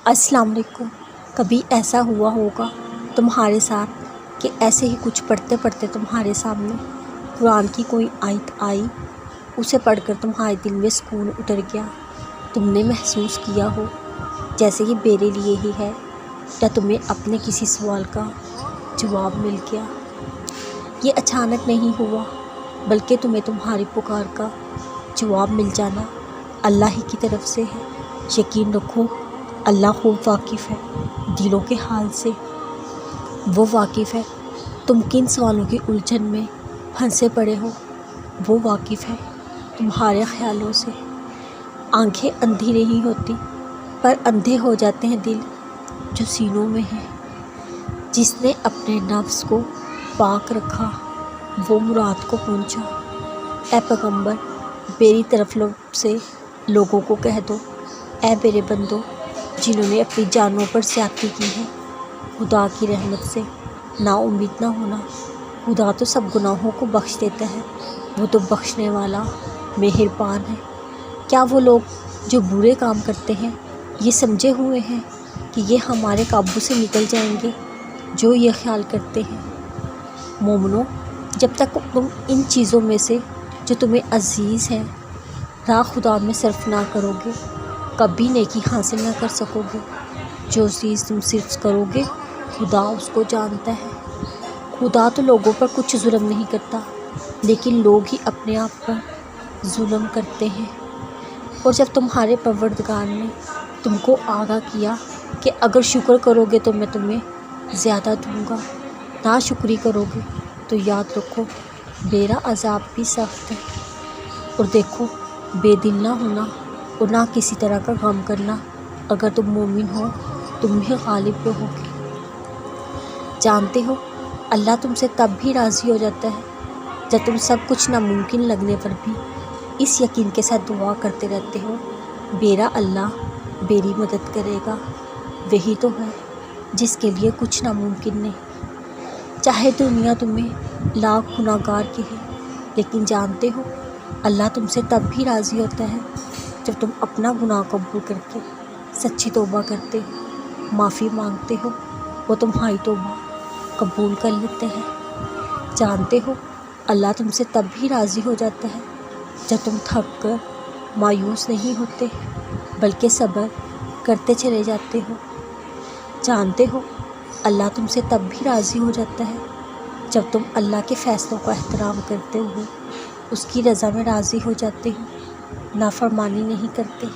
السلام علیکم۔ کبھی ایسا ہوا ہوگا تمہارے ساتھ کہ ایسے ہی کچھ پڑھتے پڑھتے تمہارے سامنے قرآن کی کوئی آیت آئی، اسے پڑھ کر تمہارے دل میں سکون اتر گیا، تم نے محسوس کیا ہو جیسے یہ میرے لیے ہی ہے، یا تمہیں اپنے کسی سوال کا جواب مل گیا۔ یہ اچانک نہیں ہوا، بلکہ تمہیں تمہاری پکار کا جواب مل جانا اللہ ہی کی طرف سے ہے۔ یقین رکھو، اللہ خوب واقف ہے دلوں کے حال سے، وہ واقف ہے تم کن سوالوں کی الجھن میں پھنسے پڑے ہو، وہ واقف ہے تمہارے خیالوں سے۔ آنکھیں اندھی نہیں ہوتی، پر اندھے ہو جاتے ہیں دل جو سینوں میں ہے۔ جس نے اپنے نفس کو پاک رکھا وہ مراد کو پہنچا۔ اے پیغمبر، میری طرف سے لوگوں کو کہہ دو، اے میرے بندو جنہوں نے اپنی جانوں پر زیادتی کی ہے، خدا کی رحمت سے نا امید نہ ہونا۔ خدا تو سب گناہوں کو بخش دیتا ہے، وہ تو بخشنے والا مہربان ہے۔ کیا وہ لوگ جو برے کام کرتے ہیں یہ سمجھے ہوئے ہیں کہ یہ ہمارے قابو سے نکل جائیں گے؟ جو یہ خیال کرتے ہیں۔ مومنو، جب تک تم ان چیزوں میں سے جو تمہیں عزیز ہیں راہ خدا میں صرف نہ کرو گے، کبھی نیکی حاصل نہ کر سکو گے۔ جو چیز تم صرف کرو گے خدا اس کو جانتا ہے۔ خدا تو لوگوں پر کچھ ظلم نہیں کرتا، لیکن لوگ ہی اپنے آپ پر ظلم کرتے ہیں۔ اور جب تمہارے پروردگار نے تم کو آگاہ کیا کہ اگر شکر کرو گے تو میں تمہیں زیادہ دوں گا، نا شکری کرو گے تو یاد رکھو میرا عذاب بھی سخت ہے۔ اور دیکھو، بے دل نہ ہونا اور نہ کسی طرح کا غم کرنا، اگر تم مومن ہو تم بھی غالب پہ ہوگے۔ جانتے ہو اللہ تم سے تب بھی راضی ہو جاتا ہے جب تم سب کچھ ناممکن لگنے پر بھی اس یقین کے ساتھ دعا کرتے رہتے ہو، میرا اللہ میری مدد کرے گا۔ وہی تو ہے جس کے لیے کچھ ناممکن نہیں۔ چاہے دنیا تمہیں لاکھ گناہ گار کہے، لیکن جانتے ہو اللہ تم سے تب بھی راضی ہوتا ہے جب تم اپنا گناہ قبول کر کے سچی توبہ کرتے ہو، معافی مانگتے ہو، وہ تمہاری توبہ قبول کر لیتے ہیں۔ جانتے ہو اللہ تم سے تب بھی راضی ہو جاتا ہے جب تم تھک کر مایوس نہیں ہوتے، بلکہ صبر کرتے چلے جاتے ہو۔ جانتے ہو اللہ تم سے تب بھی راضی ہو جاتا ہے جب تم اللہ کے فیصلوں کا احترام کرتے ہوئے اس کی رضا میں راضی ہو جاتے ہو، نافرمانی نہیں کرتے۔